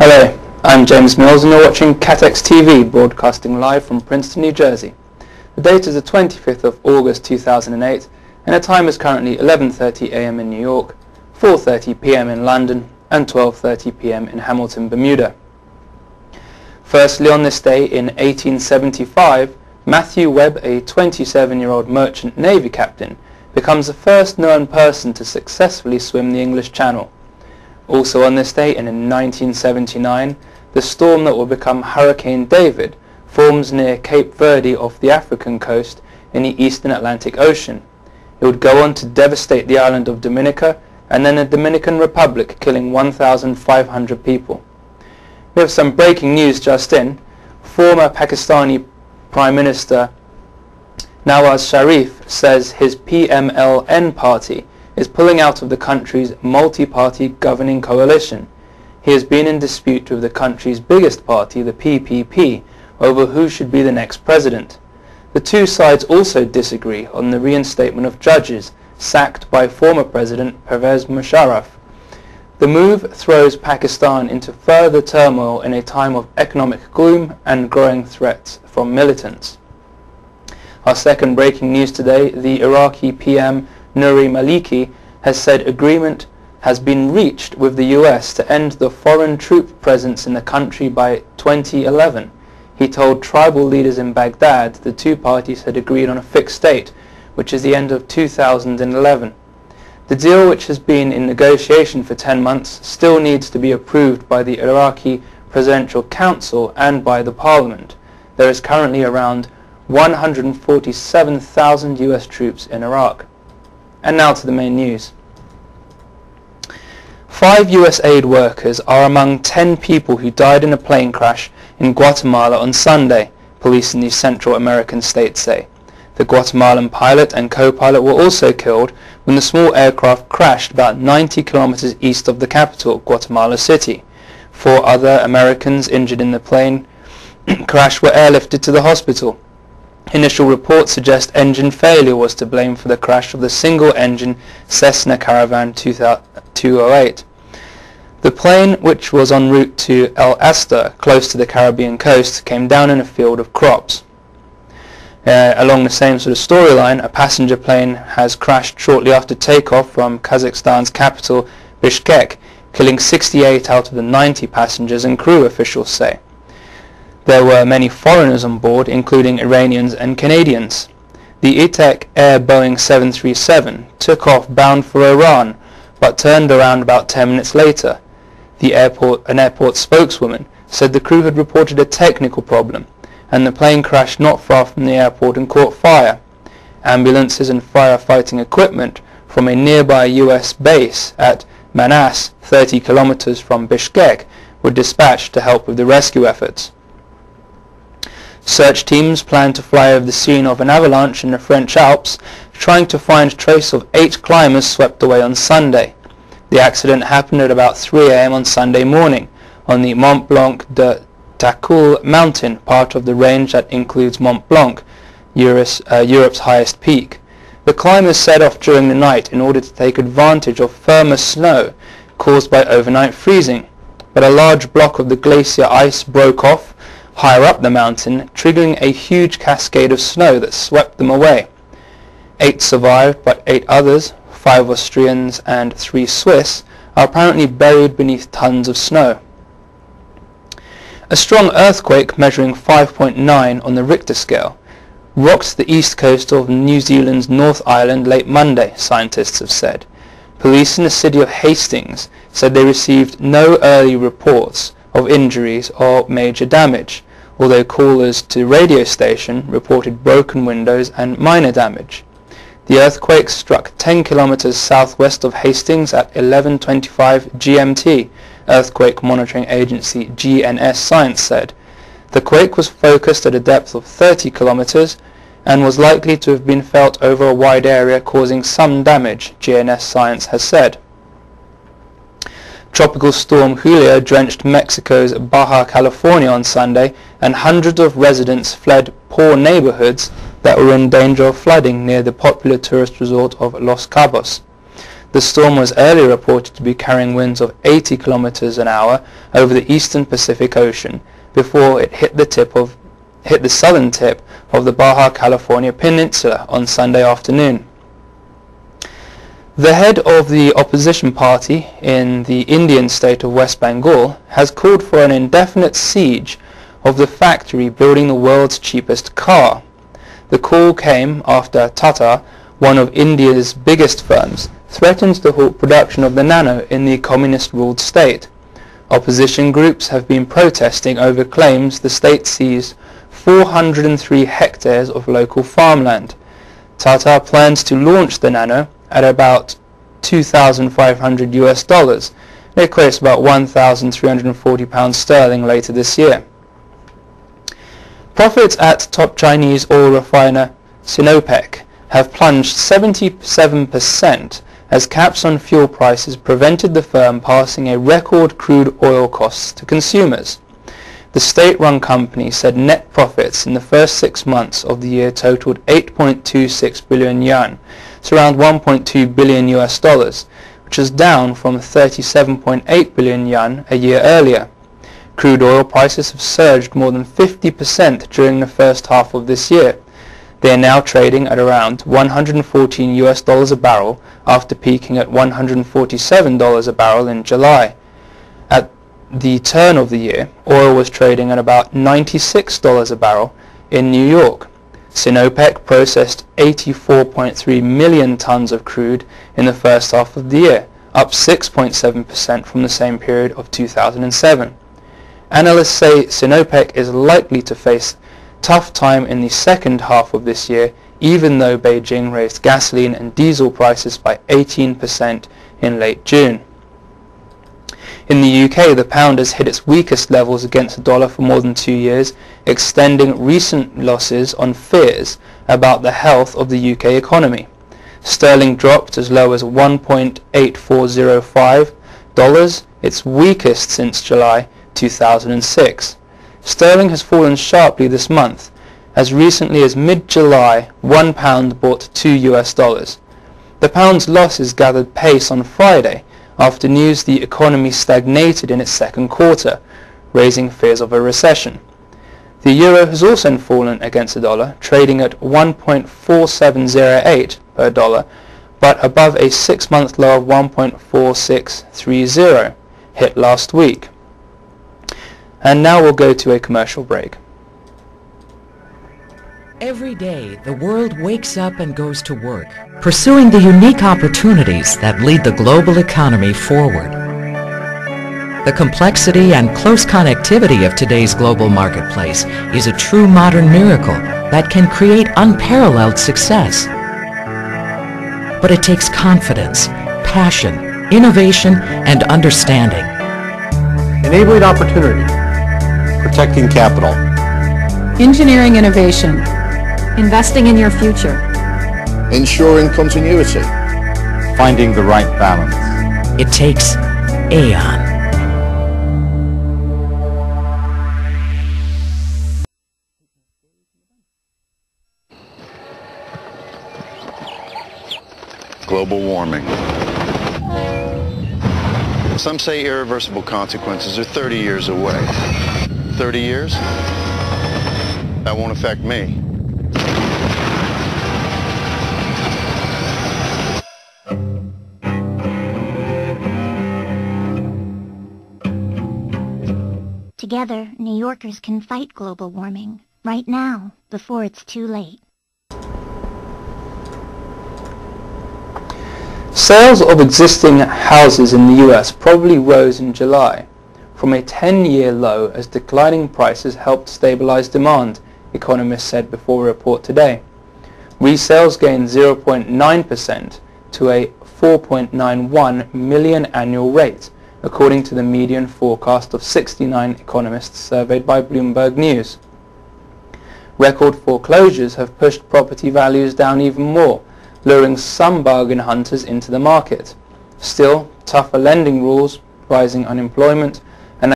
Hello, I'm James Mills and you're watching CATEX-TV, broadcasting live from Princeton, New Jersey. The date is the 25th of August 2008 and the time is currently 11:30 a.m. in New York, 4:30 p.m. in London and 12:30 p.m. in Hamilton, Bermuda. Firstly, on this day in 1875, Matthew Webb, a 27-year-old merchant navy captain, becomes the first known person to successfully swim the English Channel. Also on this day and in 1979, the storm that will become Hurricane David forms near Cape Verde off the African coast in the eastern Atlantic Ocean. It would go on to devastate the island of Dominica and then the Dominican Republic, killing 1,500 people. We have some breaking news just in. Former Pakistani Prime Minister Nawaz Sharif says his PMLN party is pulling out of the country's multi-party governing coalition. He has been in dispute with the country's biggest party, the PPP, over who should be the next president. The two sides also disagree on the reinstatement of judges sacked by former President Pervez Musharraf. The move throws Pakistan into further turmoil in a time of economic gloom and growing threats from militants. Our second breaking news today, the Iraqi PM Nouri Maliki has said agreement has been reached with the US to end the foreign troop presence in the country by 2011. He told tribal leaders in Baghdad the two parties had agreed on a fixed date, which is the end of 2011. The deal, which has been in negotiation for 10 months, still needs to be approved by the Iraqi Presidential Council and by the Parliament. There is currently around 147,000 US troops in Iraq. And now to the main news. 5 US aid workers are among 10 people who died in a plane crash in Guatemala on Sunday, police in the Central American state say. The Guatemalan pilot and co-pilot were also killed when the small aircraft crashed about 90 kilometers east of the capital, Guatemala City. 4 other Americans injured in the plane crash were airlifted to the hospital. Initial reports suggest engine failure was to blame for the crash of the single-engine Cessna Caravan 208. The plane, which was en route to El Asta, close to the Caribbean coast, came down in a field of crops. Along the same sort of storyline, a passenger plane has crashed shortly after takeoff from Kazakhstan's capital, Bishkek, killing 68 out of the 90 passengers and crew, officials say. There were many foreigners on board, including Iranians and Canadians. The ETEC Air Boeing 737 took off bound for Iran, but turned around about 10 minutes later. An airport spokeswoman said the crew had reported a technical problem, and the plane crashed not far from the airport and caught fire. Ambulances and firefighting equipment from a nearby US base at Manas, 30 kilometers from Bishkek, were dispatched to help with the rescue efforts. Search teams plan to fly over the scene of an avalanche in the French Alps, trying to find trace of 8 climbers swept away on Sunday. The accident happened at about 3 a.m. on Sunday morning on the Mont Blanc de Tacoul mountain, part of the range that includes Mont Blanc, Europe's highest peak. The climbers set off during the night in order to take advantage of firmer snow caused by overnight freezing, but a large block of the glacier ice broke off higher up the mountain, triggering a huge cascade of snow that swept them away. 8 survived, but 8 others, 5 Austrians and 3 Swiss, are apparently buried beneath tons of snow. A strong earthquake measuring 5.9 on the Richter scale rocked the east coast of New Zealand's North Island late Monday, scientists have said. Police in the city of Hastings said they received no early reports of injuries or major damage, although callers to the radio station reported broken windows and minor damage. The earthquake struck 10 kilometers southwest of Hastings at 11:25 GMT, earthquake monitoring agency GNS Science said. The quake was focused at a depth of 30 kilometers and was likely to have been felt over a wide area, causing some damage, GNS Science has said. Tropical storm Julio drenched Mexico's Baja California on Sunday, and hundreds of residents fled poor neighborhoods that were in danger of flooding near the popular tourist resort of Los Cabos. The storm was earlier reported to be carrying winds of 80 kilometers an hour over the eastern Pacific Ocean before it hit the southern tip of the Baja California Peninsula on Sunday afternoon. The head of the opposition party in the Indian state of West Bengal has called for an indefinite siege of the factory building the world's cheapest car. The call came after Tata, one of India's biggest firms, threatens to halt production of the Nano in the communist-ruled state. Opposition groups have been protesting over claims the state seized 403 hectares of local farmland. Tata plans to launch the Nano at about $2,500 US. It equates about £1,340 sterling later this year. Profits at top Chinese oil refiner Sinopec have plunged 77% as caps on fuel prices prevented the firm passing a record crude oil costs to consumers. The state-run company said net profits in the first 6 months of the year totaled 8.26 billion yuan, it's around $1.2 billion US, which is down from 37.8 billion yuan a year earlier. Crude oil prices have surged more than 50% during the first half of this year. They are now trading at around $114 US a barrel after peaking at $147 a barrel in July. At the turn of the year, oil was trading at about $96 a barrel in New York. Sinopec processed 84.3 million tons of crude in the first half of the year, up 6.7% from the same period of 2007. Analysts say Sinopec is likely to face tough time in the second half of this year, even though Beijing raised gasoline and diesel prices by 18% in late June. In the UK, the pound has hit its weakest levels against the dollar for more than 2 years, extending recent losses on fears about the health of the UK economy. Sterling dropped as low as $1.8405, its weakest since July 2006. Sterling has fallen sharply this month. As recently as mid-July, £1 bought $2 US. The pound's losses gathered pace on Friday after news the economy stagnated in its second quarter, raising fears of a recession. The euro has also fallen against the dollar, trading at 1.4708 per dollar, but above a 6-month low of 1.4630 hit last week. And now we'll go to a commercial break. Every day, the world wakes up and goes to work, pursuing the unique opportunities that lead the global economy forward. The complexity and close connectivity of today's global marketplace is a true modern miracle that can create unparalleled success. But it takes confidence, passion, innovation, and understanding. Enabling opportunity. Protecting capital. Engineering innovation. Investing in your future. Ensuring continuity. Finding the right balance. It takes Aon. Global warming. Some say irreversible consequences are 30 years away. 30 years? That won't affect me. Together, New Yorkers can fight global warming, right now, before it's too late. Sales of existing houses in the US probably rose in July from a 10-year low as declining prices helped stabilize demand, economists said before a report today. Resales gained 0.9% to a 4.91 million annual rate, according to the median forecast of 69 economists surveyed by Bloomberg News. Record foreclosures have pushed property values down even more, luring some bargain hunters into the market. Still, tougher lending rules, rising unemployment,